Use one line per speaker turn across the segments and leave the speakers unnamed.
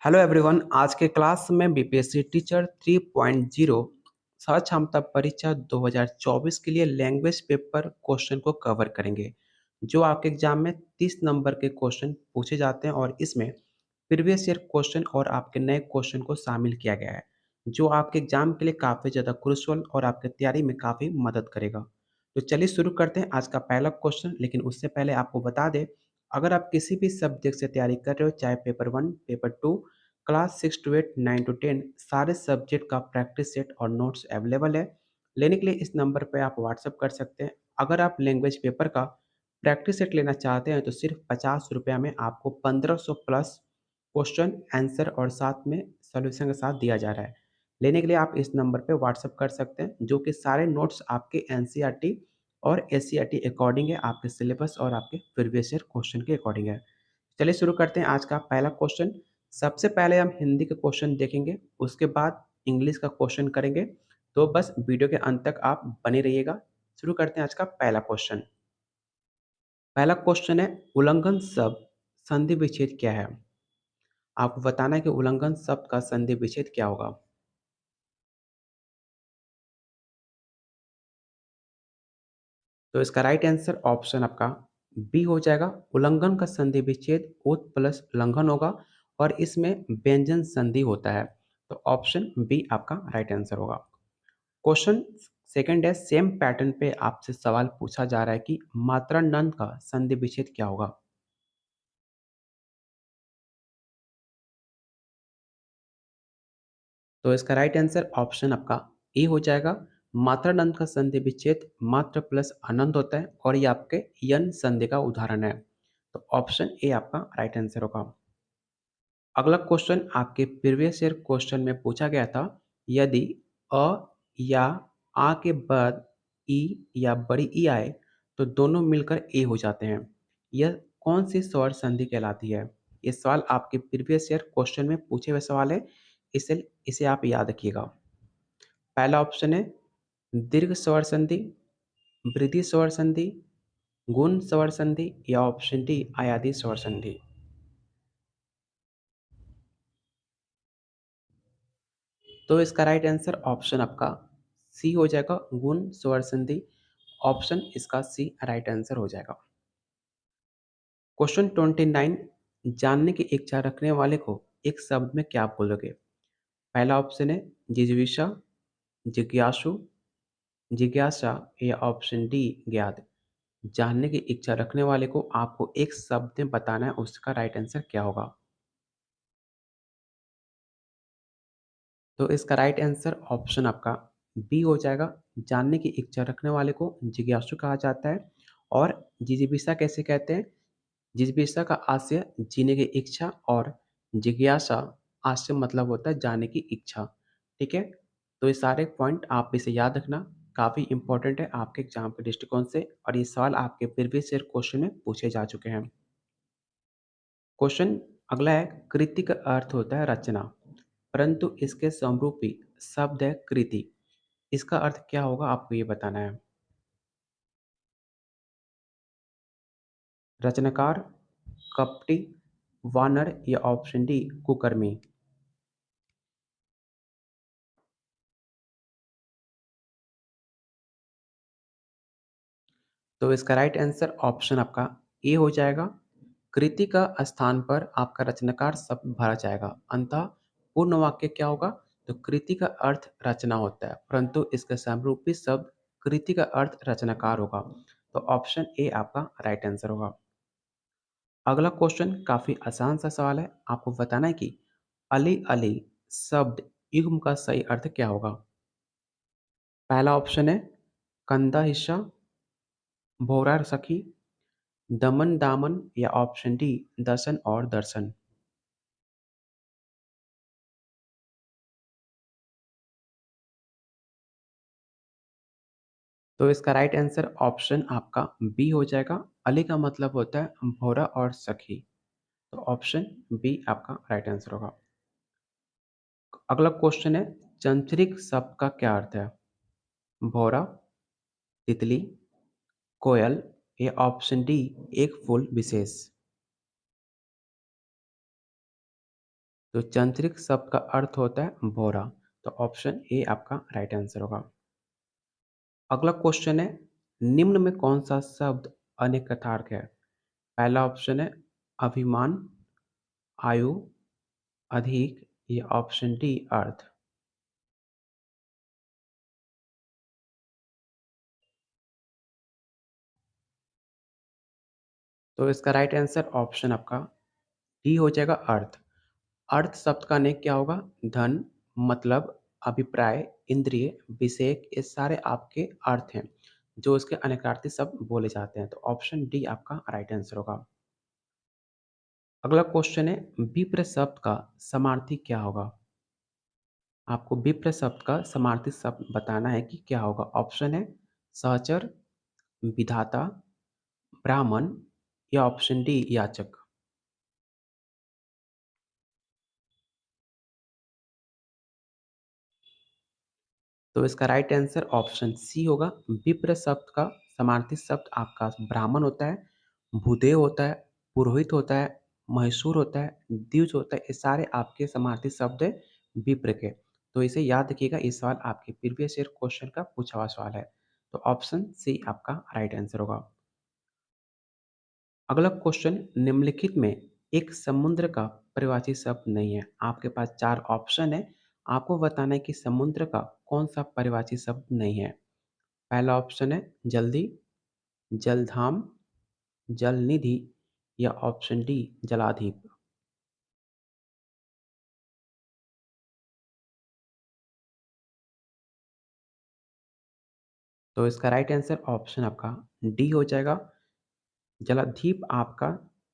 Hello everyone. आज के class में बीपीएससी टीचर 3.0 सहज क्षमता परीक्षा 2024 के लिए लैंग्वेज पेपर क्वेश्चन को कवर करेंगे, जो आपके एग्जाम में 30 नंबर के क्वेश्चन पूछे जाते हैं और इसमें प्रीवियस ईयर क्वेश्चन और आपके नए क्वेश्चन को शामिल किया गया है, जो आपके एग्जाम के लिए काफ़ी ज़्यादा क्रूशियल और आपकी तैयारी में काफ़ी मदद करेगा। तो चलिए शुरू करते हैं आज का पहला क्वेश्चन। लेकिन उससे पहले आपको बता दें, अगर आप किसी भी सब्जेक्ट से तैयारी कर रहे हो, चाहे paper 1, paper 2, class 6 to 8, 9 to 10, सारे सब्जेक्ट का प्रैक्टिस सेट और नोट्स अवेलेबल है। लेने के लिए इस नंबर पे आप व्हाट्सअप कर सकते हैं। अगर आप लैंग्वेज पेपर का प्रैक्टिस सेट लेना चाहते हैं तो सिर्फ 50 रुपया में आपको 1500 प्लस क्वेश्चन आंसर और साथ में सॉल्यूशन के साथ दिया जा रहा है। लेने के लिए आप इस नंबर पे व्हाट्सअप कर सकते हैं, जो कि सारे नोट्स आपके एनसीईआरटी और एससीईआरटी अकॉर्डिंग है, आपके सिलेबस और आपके प्रीवियस ईयर क्वेश्चन के अकॉर्डिंग है। चलिए शुरू करते हैं आज का पहला क्वेश्चन। सबसे पहले हम हिंदी के क्वेश्चन देखेंगे, उसके बाद इंग्लिश का क्वेश्चन करेंगे। तो बस वीडियो के अंत तक आप बने रहिएगा। शुरू करते हैं आज का पहला क्वेश्चन। पहला क्वेश्चन है, उल्लंघन शब्द संधि विच्छेद क्या है? आपको बताना है कि उल्लंघन शब्द का संधि विच्छेद क्या होगा। तो इसका राइट आंसर ऑप्शन आपका बी हो जाएगा। उल्लंघन का संधि विच्छेद उत प्लस लंघन होगा और इसमें व्यंजन संधि होता है। तो ऑप्शन बी आपका राइट आंसर होगा। क्वेश्चन सेकंड है, सेम पैटर्न पे आपसे सवाल पूछा जा रहा है कि मात्रा नंद का संधि विच्छेद क्या होगा। तो इसका राइट आंसर ऑप्शन आपका ए हो जाएगा। मात्रा नंद का संधि विच्छेद मात्र प्लस अनंत होता है और ये आपके यन संधि का उदाहरण है। तो ऑप्शन ए आपका राइट आंसर होगा। अगला क्वेश्चन आपके प्रीवियस ईयर क्वेश्चन में पूछा गया था, यदि अ या आ के बाद ई या बड़ी ई आए तो दोनों मिलकर ए हो जाते हैं। यह कौन सी स्वर संधि कहलाती है? ये सवाल आपके प्रीवियस ईयर क्वेश्चन में पूछे हुए सवाल है, इसे इसे आप याद रखिएगा। पहला ऑप्शन है दीर्घ स्वर संधि, वृद्धि स्वर संधि, गुण स्वर संधि या ऑप्शन डी आयादी स्वर संधि। तो इसका राइट आंसर ऑप्शन आपका सी हो जाएगा, गुण स्वर संधि। ऑप्शन इसका सी राइट आंसर हो जाएगा। क्वेश्चन 29, जानने की इच्छा रखने वाले को एक शब्द में क्या बोलोगे? पहला ऑप्शन है जिज्ञासा, जिज्ञासु, जिज्ञासा या ऑप्शन डी ज्ञात। जानने की इच्छा रखने वाले को आपको एक शब्द में बताना है, उसका राइट आंसर क्या होगा। तो इसका राइट आंसर ऑप्शन आपका बी हो जाएगा। जानने की इच्छा रखने वाले को जिज्ञासु कहा जाता है। और जिजीविषा कैसे कहते हैं? जिजीविषा का आशय जीने की इच्छा और जिज्ञासा आशय मतलब होता है जानने की इच्छा। ठीक है, तो ये सारे पॉइंट आप इसे याद रखना, काफ़ी इंपॉर्टेंट है आपके एग्जाम के दृष्टिकोण से और ये सवाल आपके प्रीवियस ईयर क्वेश्चन में पूछे जा चुके हैं। क्वेश्चन अगला है, कृति का अर्थ होता है रचना, परंतु इसके समरूपी शब्द है कृति। इसका अर्थ क्या होगा आपको ये बताना है। रचनाकार, कपटी, वानर या ऑप्शन डी कुकर्मी। तो इसका राइट आंसर ऑप्शन आपका ए हो जाएगा। कृति का स्थान पर आपका रचनाकार शब्द भरा जाएगा। अंतः पूर्ण वाक्य क्या होगा? तो कृति का अर्थ रचना होता है, परंतु इसका समरूपी शब्द कृति का अर्थ रचनाकार होगा। तो ऑप्शन ए आपका राइट आंसर होगा। अगला क्वेश्चन काफी आसान सा सवाल है, आपको बताना है कि अली अली शब्द युग्म का सही अर्थ क्या होगा। पहला ऑप्शन है कंधा हिस्सा, भौरा सखी, दमन दामन या ऑप्शन डी दर्शन और दर्शन। तो इसका राइट आंसर ऑप्शन आपका बी हो जाएगा। अली का मतलब होता है भौरा और सखी। तो ऑप्शन बी आपका राइट आंसर होगा। अगला क्वेश्चन है, चंचरिक शब्द का क्या अर्थ है? भौरा, तितली, कोयल या ऑप्शन डी एक फूल विशेष। तो चंद्रिक शब्द का अर्थ होता है बोरा। तो ऑप्शन ए आपका राइट आंसर होगा। अगला क्वेश्चन है, निम्न में कौन सा शब्द अनेकथार्थ है? पहला ऑप्शन है अभिमान, आयु, अधिक, या ऑप्शन डी अर्थ। तो इसका राइट आंसर ऑप्शन आपका डी हो जाएगा अर्थ। अर्थ शब्द का अनेक क्या होगा? धन, मतलब, अभिप्राय, इंद्रिय, विषयक, ये सारे आपके अर्थ हैं जो इसके अनेकार्थी शब्द बोले जाते हैं। तो ऑप्शन डी आपका राइट आंसर होगा। अगला क्वेश्चन है, विप्र शब्द का समार्थी क्या होगा? आपको विप्र शब्द का समार्थी शब्द बताना है कि क्या होगा। ऑप्शन है सहचर, विधाता, ब्राह्मण, या ऑप्शन डी याचक। तो इसका राइट आंसर ऑप्शन सी होगा। विप्र शब्द का समार्थी शब्द आपका ब्राह्मण होता है, भूदेव होता है, पुरोहित होता है, महसूर होता है, द्विज होता है, ये सारे आपके समार्थी शब्द है विप्र के। तो इसे याद रखिएगा, ये सवाल आपके प्रीवियस ईयर क्वेश्चन का पूछा हुआ सवाल है। तो ऑप्शन सी आपका राइट आंसर होगा। अगला क्वेश्चन, निम्नलिखित में एक समुद्र का परिभाषित शब्द नहीं है। आपके पास चार ऑप्शन है, आपको बताना है कि समुद्र का कौन सा परिभाषित शब्द नहीं है। पहला ऑप्शन है जल्दी, जलधाम, जलनिधि, या ऑप्शन डी जलाधिप। तो इसका राइट आंसर ऑप्शन आपका डी हो जाएगा। जलाधिप आपका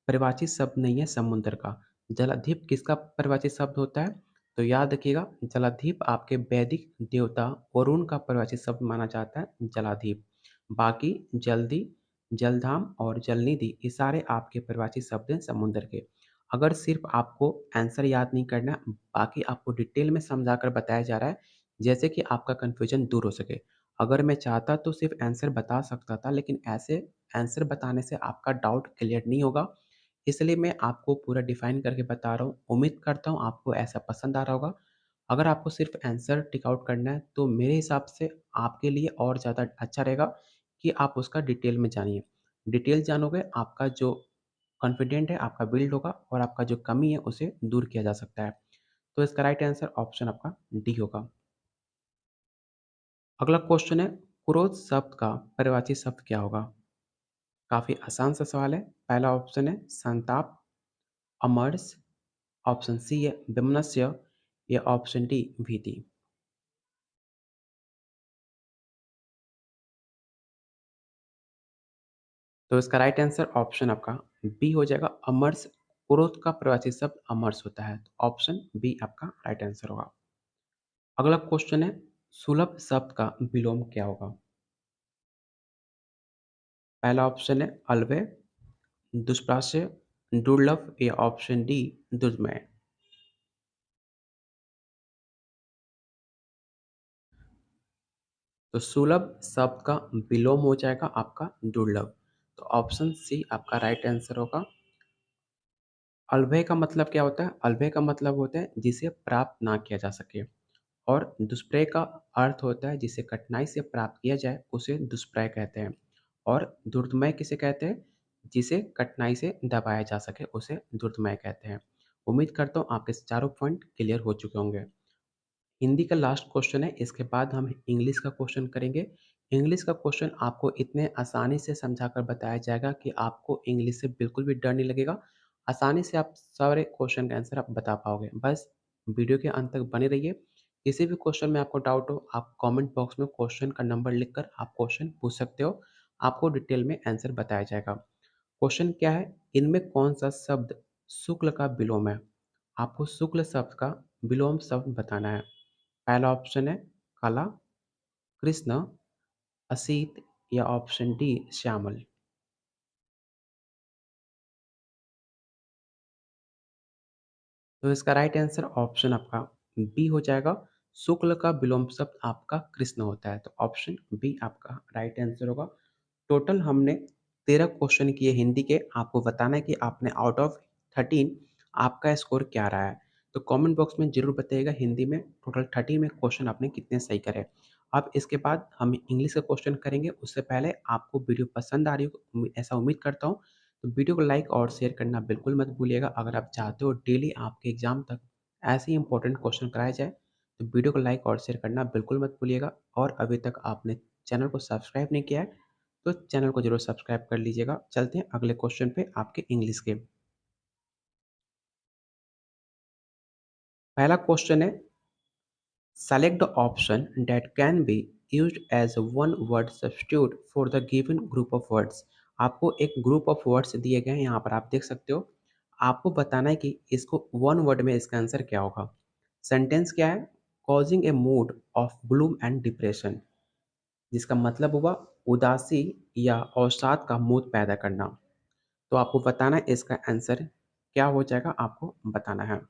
परिभाषित शब्द नहीं है समुद्र का। जलाधिप किसका परिभाषित शब्द होता है? तो याद रखिएगा, जलाधिप आपके वैदिक देवता वरुण का परिभाषित शब्द माना जाता है जलाधिप। बाकी जल्दी, जलधाम और जलनिधि ये सारे आपके परिभाषित शब्द हैं समुद्र के। अगर सिर्फ आपको आंसर याद नहीं करना, बाकी आपको डिटेल में समझाकर बताया जा रहा है जैसे कि आपका कन्फ्यूजन दूर हो सके। अगर मैं चाहता तो सिर्फ आंसर बता सकता था, लेकिन ऐसे आंसर बताने से आपका डाउट क्लियर नहीं होगा, इसलिए मैं आपको पूरा डिफाइन करके बता रहा हूँ। उम्मीद करता हूँ आपको ऐसा पसंद आ रहा होगा। अगर आपको सिर्फ आंसर टिक आउट करना है तो मेरे हिसाब से आपके लिए और ज़्यादा अच्छा रहेगा कि आप उसका डिटेल में जानिए। डिटेल जानोगे, आपका जो कॉन्फिडेंट है आपका बिल्ड होगा और आपका जो कमी है उसे दूर किया जा सकता है। तो इसका राइट आंसर ऑप्शन आपका डी होगा। अगला क्वेश्चन है, क्रोध शब्द का परिभाषित शब्द क्या होगा? काफ़ी आसान सा सवाल है। पहला ऑप्शन है संताप, अमर्ष, ऑप्शन सी है विमनस्य, या ऑप्शन डी भीति। तो इसका राइट आंसर ऑप्शन आपका बी हो जाएगा अमर्ष। क्रोध का परिभाषित शब्द अमर्ष होता है। तो ऑप्शन बी आपका राइट आंसर होगा। अगला क्वेश्चन है, सुलभ शब्द का विलोम क्या होगा? पहला ऑप्शन है अलव्य, दुष्प्राच्य, दुर्लभ, या ऑप्शन डी दुर्मय। तो सुलभ शब्द का विलोम हो जाएगा आपका दुर्लभ। तो ऑप्शन सी आपका राइट आंसर होगा। अलभ्य का मतलब क्या होता है? अलभ्य का मतलब होता है जिसे प्राप्त ना किया जा सके, और दुष्प्रय का अर्थ होता है जिसे कठिनाई से प्राप्त किया जाए उसे दुष्प्रय कहते हैं। और दुर्दमय किसे कहते हैं? जिसे कठिनाई से दबाया जा सके उसे दुर्दमय कहते हैं। उम्मीद करता हूँ आपके चारों पॉइंट क्लियर हो चुके होंगे। हिंदी का लास्ट क्वेश्चन है, इसके बाद हम इंग्लिश का क्वेश्चन करेंगे। इंग्लिश का क्वेश्चन आपको इतने आसानी से समझाकर बताया जाएगा कि आपको इंग्लिश से बिल्कुल भी डर नहीं लगेगा। आसानी से आप सारे क्वेश्चन का आंसर आप बता पाओगे। बस वीडियो के अंत तक बने रहिए। किसी भी क्वेश्चन में आपको डाउट हो, आप कमेंट बॉक्स में क्वेश्चन का नंबर लिखकर आप क्वेश्चन पूछ सकते हो। आपको डिटेल में आंसर बताया जाएगा। क्वेश्चन क्या है? इनमें कौन सा शब्द शुक्ल का विलोम है? आपको शुक्ल शब्द का विलोम शब्द बताना है। पहला ऑप्शन है काला, कृष्ण, असित, या ऑप्शन डी श्यामल। तो इसका राइट आंसर ऑप्शन आपका बी हो जाएगा। शुक्ल का विलोम शब्द आपका कृष्ण होता है। तो ऑप्शन बी आपका राइट आंसर होगा। टोटल हमने 13 क्वेश्चन किए हिंदी के। आपको बताना है कि आपने आउट ऑफ 13 आपका स्कोर क्या रहा है। तो कमेंट बॉक्स में ज़रूर बताइएगा हिंदी में टोटल 30 में क्वेश्चन आपने कितने सही करे। अब इसके बाद हम इंग्लिश का क्वेश्चन करेंगे, उससे पहले आपको वीडियो पसंद आ रही हो ऐसा उम्मीद करता हूँ। तो वीडियो को लाइक और शेयर करना बिल्कुल मत भूलिएगा। अगर आप चाहते हो डेली आपके एग्ज़ाम तक ऐसे ही इंपॉर्टेंट क्वेश्चन कराए जाए, तो वीडियो को लाइक और शेयर करना बिल्कुल मत भूलिएगा। और अभी तक आपने चैनल को सब्सक्राइब नहीं किया है, तो चैनल को ज़रूर सब्सक्राइब कर लीजिएगा। चलते हैं अगले क्वेश्चन पे आपके इंग्लिश के। पहला क्वेश्चन है, select the option that can be used as a one word substitute for the given group of words. आपको एक ग्रुप ऑफ वर्ड्स दिए गए हैं, यहाँ पर आप देख सकते हो। आपको बताना है कि इसको वन वर्ड में इसका आंसर क्या होगा। सेंटेंस क्या है? Causing A mood off gloom and depression, जिसका मतलब हुआ उदासी या अवसाद का मूड पैदा करना। तो आपको बताना है इसका आंसर क्या हो जाएगा, आपको बताना है।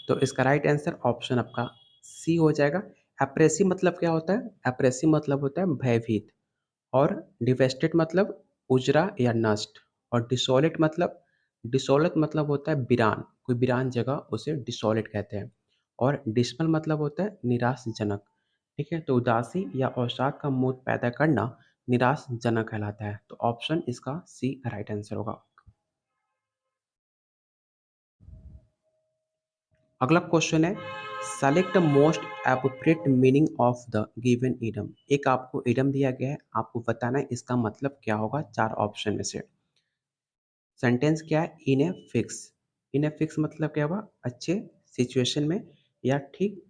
तो इसका राइट आंसर ऑप्शन आपका सी हो जाएगा। एप्रेसिव मतलब क्या होता है? एप्रेसिव मतलब होता है भयभीत। और डिवेस्टेड मतलब उजरा या नष्ट। और डिसोलेट मतलब होता है वीरान, कोई वीरान जगह उसे डिसोलेट कहते हैं। और डिसमल मतलब होता है निराशजनक। ठीक है, तो उदासी या अवसाद का मूड पैदा करना निराशजनक कहलाता है। तो ऑप्शन इसका सी राइट आंसर होगा। अगला क्वेश्चन है, select the most appropriate meaning of the given idem. एक आपको इडम दिया गया है, आपको बताना है इसका मतलब क्या होगा चार ऑप्शन में से। सेंटेंस क्या है? In a fix. In a fix मतलब क्या हुआ? अच्छे सिचुएशन में या ठीक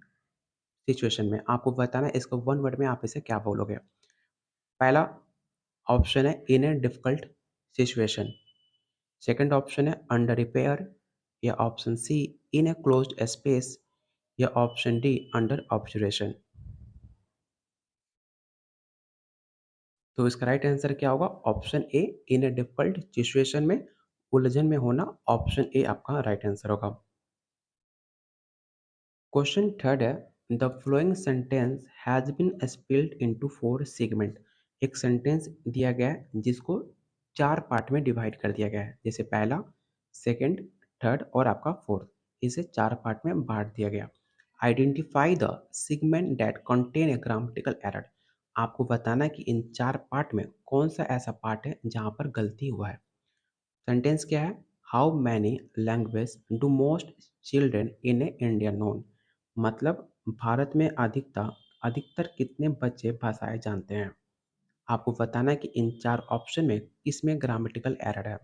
सिचुएशन में। आपको बताना है इसको वन वर्ड में आप इसे क्या बोलोगे। पहला ऑप्शन है in a difficult situation. Second option है अंडर रिपेयर, या option C in a closed space, या ऑप्शन डी अंडर ऑब्जर्वेशन। तो इसका राइट आंसर क्या होगा? Option A in a difficult situation में, उलझन में होना। ऑप्शन ए आपका राइट आंसर होगा। क्वेश्चन थर्ड है, the flowing sentence has been split into four segment. एक सेंटेंस दिया गया है जिसको चार पार्ट में डिवाइड कर दिया गया है, जैसे पहला, सेकंड, थर्ड और आपका फोर्थ। इसे चार पार्ट में बांट दिया गया। Identify the segment that contain a grammatical error. आपको बताना है कि इन चार पार्ट में कौन सा ऐसा पार्ट है जहां पर गलती हुआ है। सेंटेंस क्या है? How many language do most children in A India known. मतलब भारत में अधिकतर कितने बच्चे भाषाएं जानते हैं। आपको बताना है कि इन चार ऑप्शन में किसमें ग्रामेटिकल एरर है।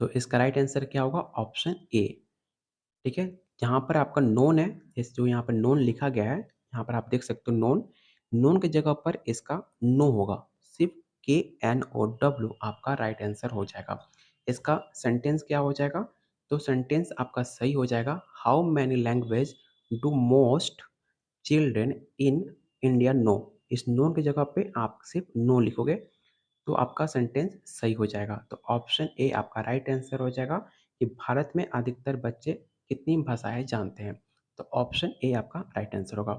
तो इसका राइट आंसर क्या होगा? ऑप्शन ए। ठीक है, जहाँ पर आपका नोन है, इस जो यहाँ पर नोन लिखा गया है, यहाँ पर आप देख सकते हो नोन। नोन की जगह पर इसका नो होगा, सिर्फ KNOW आपका राइट आंसर हो जाएगा। इसका सेंटेंस क्या हो जाएगा? तो सेंटेंस आपका सही हो जाएगा, how many language do most children in India know. इस नो की जगह पे आप सिर्फ नो लिखोगे, तो आपका सेंटेंस सही हो जाएगा। तो ऑप्शन ए आपका राइट आंसर हो जाएगा कि भारत में अधिकतर बच्चे कितनी भाषाएं जानते हैं। तो ऑप्शन ए आपका राइट आंसर होगा।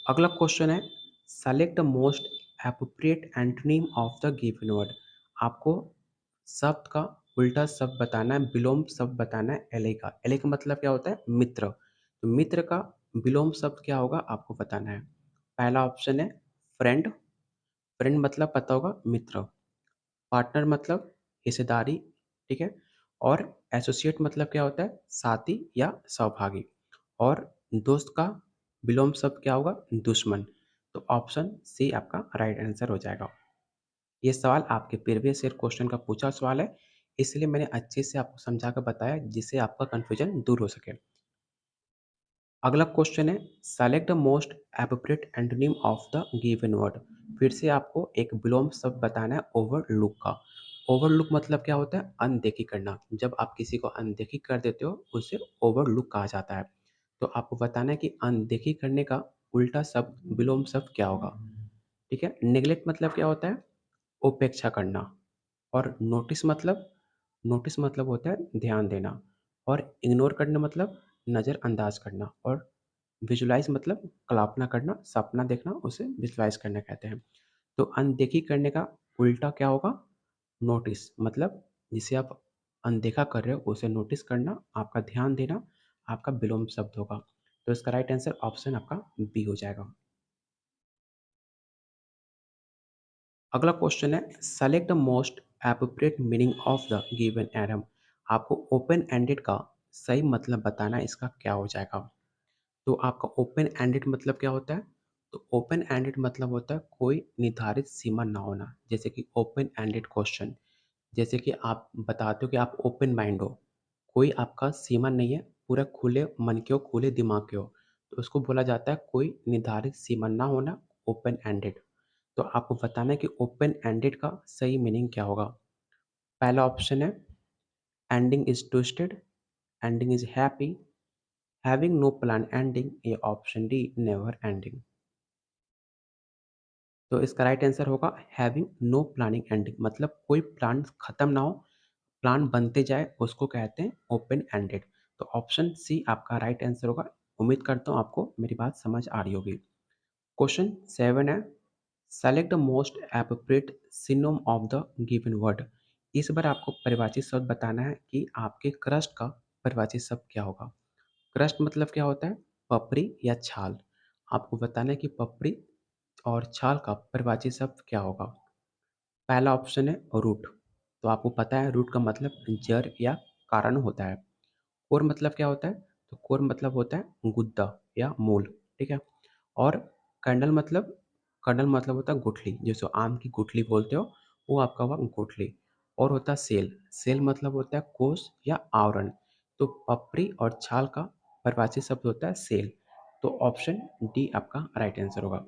अगला क्वेश्चन है, select the most appropriate antonym of the given word. आपको शब्द का उल्टा शब्द बताना है, विलोम शब्द बताना है एले का। एले का मतलब क्या होता है? मित्र। तो मित्र का विलोम शब्द क्या होगा आपको बताना है। पहला ऑप्शन है फ्रेंड। फ्रेंड मतलब पता होगा मित्र। पार्टनर मतलब हिस्सेदारी। ठीक है, और एसोसिएट मतलब क्या होता है? साथी या सहभागी। और दोस्त का विलोम शब्द क्या होगा? दुश्मन। तो ऑप्शन सी आपका राइट आंसर हो जाएगा। ये सवाल आपके प्रीवियस ईयर क्वेश्चन का पूछा सवाल है, इसलिए मैंने अच्छे से आपको समझा कर बताया जिससे आपका कन्फ्यूजन दूर हो सके। अगला क्वेश्चन है, select the most appropriate antonym of the given word. फिर से आपको एक विलोम शब्द बताना है ओवरलुक का। ओवरलुक मतलब क्या होता है? अनदेखी करना। जब आप किसी को अनदेखी कर देते हो उसे ओवरलुक कहा जाता है। तो आपको बताना है कि अनदेखी करने का उल्टा शब्द विलोम शब्द क्या होगा। ठीक है, नेग्लेक्ट मतलब क्या होता है? उपेक्षा करना। और नोटिस मतलब होता है ध्यान देना। और इग्नोर करना मतलब नज़रअंदाज करना, और विजुलाइज़ मतलब कल्पना करना, सपना देखना, उसे विजुलाइज़ करना कहते हैं। तो अनदेखी करने का उल्टा क्या होगा? नोटिस, मतलब जिसे आप अनदेखा कर रहे हो उसे नोटिस करना, आपका ध्यान देना, आपका विलोम शब्द होगा। तो इसका राइट आंसर ऑप्शन आपका बी हो जाएगा। अगला क्वेश्चन है, select the most appropriate meaning of the given Adam. आपको ओपन एंडेड का सही मतलब बताना है, इसका क्या हो जाएगा? तो आपका ओपन एंडेड मतलब क्या होता है? तो ओपन एंडेड मतलब होता है कोई निर्धारित सीमा ना होना, जैसे कि ओपन एंडेड क्वेश्चन। जैसे कि आप बताते हो कि आप ओपन माइंड हो, कोई आपका सीमा नहीं है, पूरा खुले मन के हो, खुले दिमाग के हो, तो उसको बोला जाता है कोई निर्धारित सीमा ना होना, ओपन एंडेड। तो आपको बताना है कि ओपन एंडेड का सही मीनिंग क्या होगा। पहला ऑप्शन है, ending is twisted, ending is happy, having no plan ending, या ऑप्शन डी नेवर एंडिंग। तो इसका राइट आंसर होगा हैविंग नो प्लानिंग एंडिंग, मतलब कोई प्लान खत्म ना हो, प्लान बनते जाए, उसको कहते हैं ओपन एंडेड। तो ऑप्शन सी आपका राइट आंसर होगा। उम्मीद करता हूँ आपको मेरी बात समझ आ रही होगी। क्वेश्चन 7 है, select the most appropriate synonym of the given word. इस बार आपको परिभाषित शब्द बताना है कि आपके क्रस्ट का परिभाषित शब्द क्या होगा। क्रस्ट मतलब क्या होता है? पपड़ी या छाल। आपको बताना है कि पपड़ी और छाल का परिभाषित शब्द क्या होगा। पहला ऑप्शन है रूट। तो आपको पता है रूट का मतलब जड़ या कारण होता है। कोर मतलब क्या होता है? तो कोर मतलब होता है गुद्दा या मूल, ठीक है। और कर्नल मतलब, कर्नल मतलब होता है गुठली, जैसे आम की गुठली बोलते हो, वो आपका हुआ गुठली। और होता है सेल, सेल मतलब होता है कोश या आवरण। तो पपड़ी और छाल का परिभाषित शब्द होता है सेल। तो ऑप्शन डी आपका राइट आंसर होगा।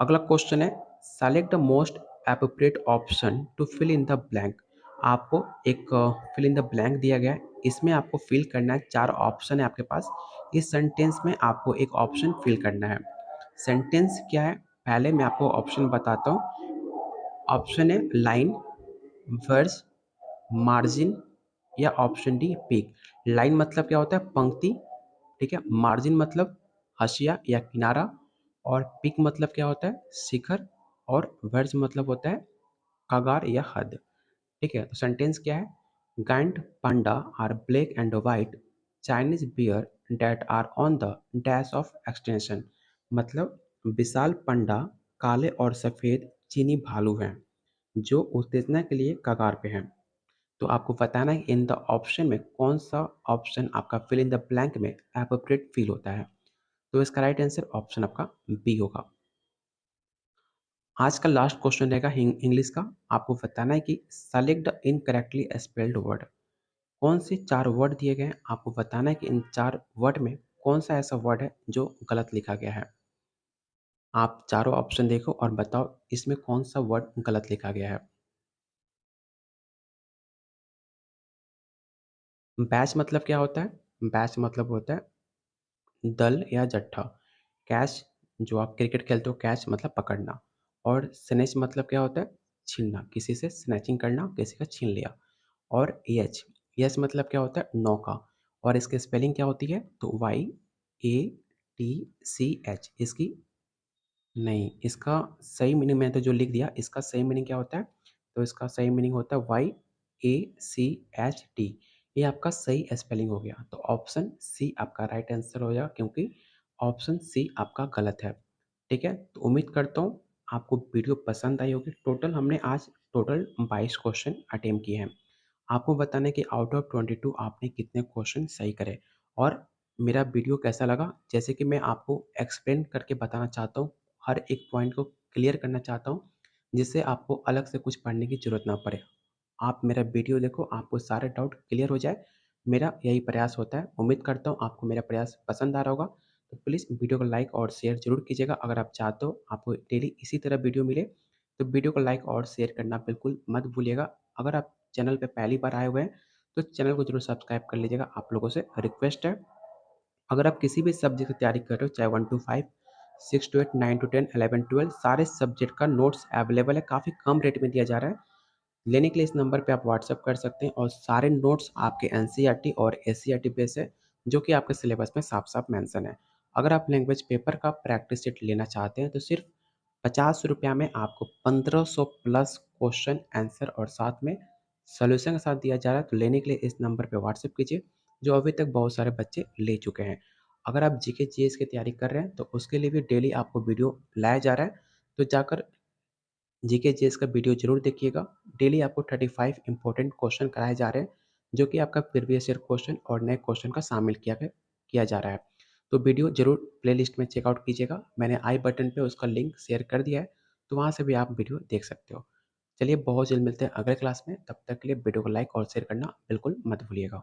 अगला क्वेश्चन है, select the most appropriate option to fill in the blank. आपको एक फिल इन द ब्लैंक दिया गया है, इसमें आपको फिल करना है, 4 ऑप्शन है आपके पास। इस सेंटेंस में आपको एक ऑप्शन फिल करना है। सेंटेंस क्या है, पहले मैं आपको ऑप्शन बताता हूँ। ऑप्शन है लाइन, वर्स, मार्जिन, या ऑप्शन डी पीक। लाइन मतलब क्या होता है? पंक्ति, ठीक है। मार्जिन मतलब हाशिया या किनारा, और पीक मतलब क्या होता है? शिखर, और वर्ज मतलब होता है कगार या हद, ठीक है। तो सेंटेंस क्या है? Giant panda are black and white Chinese bear that are on the dash of extension. मतलब विशाल पंडा काले और सफ़ेद चीनी भालू हैं जो उत्तेजना के लिए कगार पे हैं। तो आपको बताना है इन द ऑप्शन में कौन सा ऑप्शन आपका फिल इन द ब्लैंक में एप्रोप्रिएट फील होता है। तो इसका राइट आंसर ऑप्शन आपका बी होगा। आज का लास्ट क्वेश्चन रहेगा इंग्लिश का। आपको बताना है कि select the incorrectly spelled word. कौन से 4 वर्ड दिए गए हैं, आपको बताना है कि इन 4 वर्ड में कौन सा ऐसा वर्ड है जो गलत लिखा गया है। आप चारों ऑप्शन देखो और बताओ इसमें कौन सा वर्ड गलत लिखा गया है। बैच मतलब क्या होता है? बैच मतलब होता है दल या जट्ठा। कैच, जो आप क्रिकेट खेलते हो, कैच मतलब पकड़ना। और स्नैच मतलब क्या होता है? छीनना, किसी से स्नैचिंग करना, किसी का छीन लिया। और यच, यच मतलब क्या होता है? नौका। और इसकी स्पेलिंग क्या होती है? तो YATCH। इसकी नहीं, इसका सही मीनिंग मैंने तो जो लिख दिया, इसका सही मीनिंग क्या होता है? तो इसका सही मीनिंग होता है YACHT। ये आपका सही स्पेलिंग हो गया। तो ऑप्शन सी आपका राइट आंसर हो जाएगा, क्योंकि ऑप्शन सी आपका गलत है। ठीक है? तो उम्मीद करता हूँ आपको वीडियो पसंद आई होगी। टोटल हमने आज टोटल 22 क्वेश्चन अटेम्प्ट किए हैं। आपको बताना है कि आउट ऑफ 22 आपने कितने क्वेश्चन सही करे, और मेरा वीडियो कैसा लगा, जैसे कि मैं आपको एक्सप्लेन करके बताना चाहता हूँ, हर एक पॉइंट को क्लियर करना चाहता हूँ, जिससे आपको अलग से कुछ पढ़ने की ज़रूरत ना पड़े। आप मेरा वीडियो देखो, आपको सारे डाउट क्लियर हो जाए, मेरा यही प्रयास होता है। उम्मीद करता हूँ आपको मेरा प्रयास पसंद आ रहा होगा। तो प्लीज़ वीडियो को लाइक और शेयर ज़रूर कीजिएगा। अगर आप चाहते हो आपको डेली इसी तरह वीडियो मिले, तो वीडियो को लाइक और शेयर करना बिल्कुल मत भूलिएगा। अगर आप चैनल पे पहली बार आए हुए हैं, तो चैनल को ज़रूर सब्सक्राइब कर लीजिएगा, आप लोगों से रिक्वेस्ट है। अगर आप किसी भी सब्जेक्ट की तैयारी कर रहे हो, चाहे 1 to 5, 6 to 8, 9 to 10, 11 12, सारे सब्जेक्ट का नोट्स अवेलेबल है, काफ़ी कम रेट में दिया जा रहा है। लेने के लिए इस नंबर पे आप व्हाट्सएप कर सकते हैं और सारे नोट्स आपके एनसीईआरटी और एससीईआरटी पे से जो कि आपके सिलेबस में साफ-साफ मेंशन है। अगर आप लैंग्वेज पेपर का प्रैक्टिस सेट लेना चाहते हैं तो सिर्फ़ ₹50 में आपको 1500 प्लस क्वेश्चन आंसर और साथ में सॉल्यूशन के साथ दिया जा रहा है। तो लेने के लिए इस नंबर पे व्हाट्सएप कीजिए, जो अभी तक बहुत सारे बच्चे ले चुके हैं। अगर आप जीके जीएस की तैयारी कर रहे हैं तो उसके लिए भी डेली आपको वीडियो लाया जा रहा है, तो जाकर जीके जीएस का वीडियो ज़रूर देखिएगा। डेली आपको 35 इंपॉर्टेंट क्वेश्चन कराए जा रहे हैं, जो कि आपका प्रीवियस ईयर क्वेश्चन और नए क्वेश्चन का शामिल किया जा रहा है। तो वीडियो ज़रूर प्लेलिस्ट में चेकआउट कीजिएगा। मैंने आई बटन पे उसका लिंक शेयर कर दिया है, तो वहाँ से भी आप वीडियो देख सकते हो। चलिए बहुत जल्द मिलते हैं अगले क्लास में, तब तक के लिए वीडियो को लाइक और शेयर करना बिल्कुल मत भूलिएगा।